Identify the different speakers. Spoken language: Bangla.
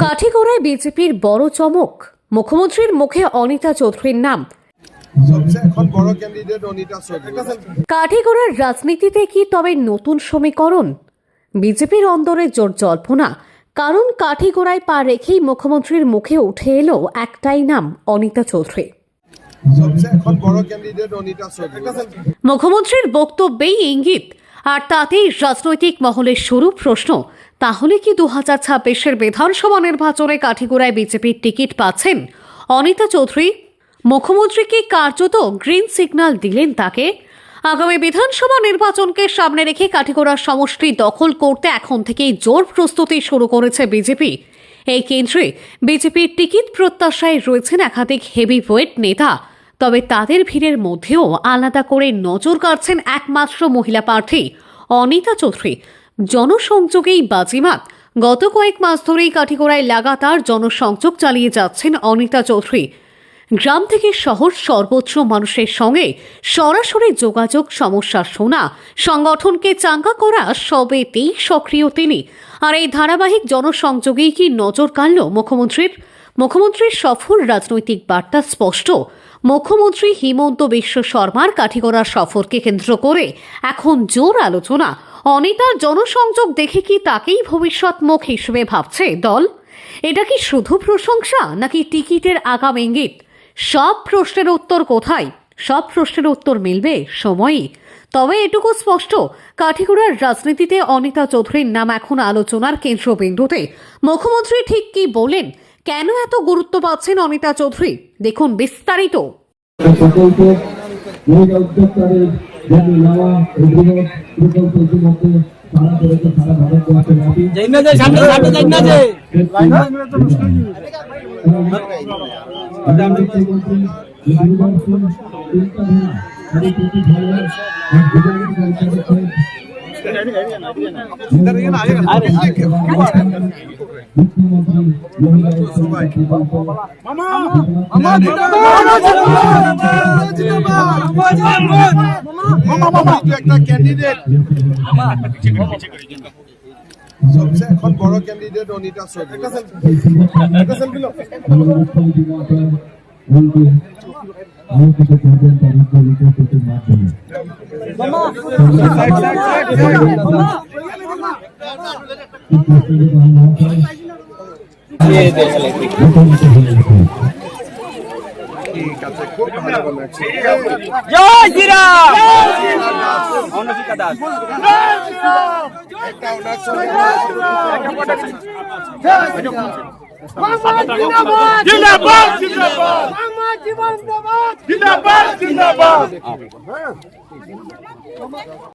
Speaker 1: কাঠিগড়ায় বিজেপির বড় চমক, মুখ্যমন্ত্রীর মুখে অনিতা চৌধুরীর নাম। কাঠিগড়ার রাজনীতিতে কি তবে নতুন সমীকরণ? বিজেপির অন্দরে জোর জল্পনা, কারণ কাঠিগড়ায় পা রেখেই মুখ্যমন্ত্রীর মুখে উঠে এলো একটাই নাম, অনিতা চৌধুরী। মুখ্যমন্ত্রীর বক্তব্যেই ইঙ্গিত, আর তাতেই রাজনৈতিক মহলের শুরু প্রশ্ন, তাহলে কি 2026-এর বিধানসভা নির্বাচনে কাঠিগড়ায় বিজেপির টিকিট পাচ্ছেন অনিতা চৌধুরী? মুখ্যমন্ত্রীকে কার্যত গ্রিন সিগন্যাল দিলেন তাকে। আগামী বিধানসভা নির্বাচনকে সামনে রেখে কাঠিগড়ার সমষ্টি দখল করতে এখন থেকেই জোর প্রস্তুতি শুরু করেছে বিজেপি। এই কেন্দ্রে বিজেপির টিকিট প্রত্যাশায় রয়েছেন একাধিক হেভিওয়েট নেতা, তবে তাদের ভিড়ের মধ্যেও আলাদা করে নজর কাড়ছেন একমাত্র মহিলা প্রার্থী অনিতা চৌধুরী। জনসংযোগেই বাজিমাত। গত কয়েক মাস ধরেই কাঠিগড়ায় লাগাতার জনসংযোগ চালিয়ে যাচ্ছেন অনিতা চৌধুরী। গ্রাম থেকে শহর সর্বোচ্চ মানুষের সঙ্গে সরাসরি যোগাযোগ, সমস্যা শোনা, সংগঠনকে চাঙ্গা করা, সবেতেই সক্রিয় তিনি। আর এই ধারাবাহিক জনসংযোগেই কি নজর কাড়ল মুখ্যমন্ত্রীর সফল রাজনৈতিক বার্তা স্পষ্ট। মুখ্যমন্ত্রী হিমন্ত বিশ্ব শর্মার কাঠিগড়া সফরকে কেন্দ্র করে এখন জোর আলোচনা। অনিতার জনসংযোগ দেখে কি তাকেই ভবিষ্যৎ মুখ হিসেবে ভাবছে দল? এটা কি শুধু প্রশংসা নাকি টিকিটের আগাম ইঙ্গিত? সব প্রশ্নের উত্তর কোথায়? সব প্রশ্নের উত্তর মিলবে সময়ই। তবে এটুকু স্পষ্ট, কাঠিগড়ার রাজনীতিতে অনিতা চৌধুরীর নাম এখন আলোচনার কেন্দ্রবিন্দুতে। মুখ্যমন্ত্রী ঠিক কি বলেন, কেন এত গুরুত্ব পাচ্ছেন অনিতা চৌধুরী, দেখুন বিস্তারিত।
Speaker 2: একটা ক্যান্ডিডেট সবচেয়ে এখন বড় ক্যান্ডিডেট অনিতা চৌধুরী।
Speaker 3: জয় শ্রীরাম।
Speaker 4: জিন্দাবাদ জিন্দাবাদ জিন্দাবাদ জিন্দাবাদ।